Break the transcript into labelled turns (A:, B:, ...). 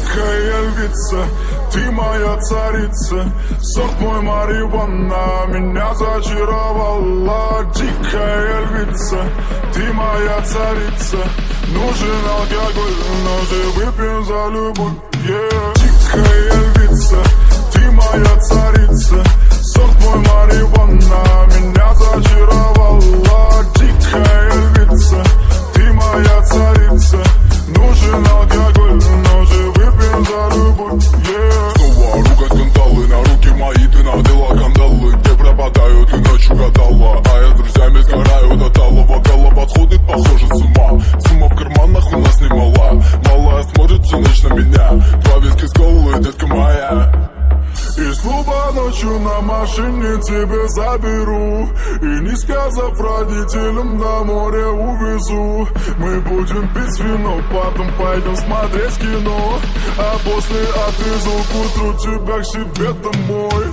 A: Дикая львица, ты моя царица, сорт мой марихуана меня зачаровала. Дикая львица, ты моя царица, нужен алкоголь, но же выпьем за любовь, yeah. Дикая львица, ты моя царица, сорт мой марихуана меня зачаровала. Дикая львица, ты моя царица, нужен алкоголь, но же выпьем за любовь, yeah.
B: Снова рука скандалы, на руки мои ты надела кандалы. Где пропадаю, ты ночью гадала, а я с друзьями сгораю до талого. Голова сходит, похоже, с ума. Сумма в карманах у нас немала. Малая смотрит всю ночь на меня. Два виски с колой, детка моя.
A: Из клуба ночью на машине тебя заберу, и не сказав родителям, до моря увезу. Мы будем пить вино, потом пойдем смотреть кино, а после отвезу к утру тебя к себе домой.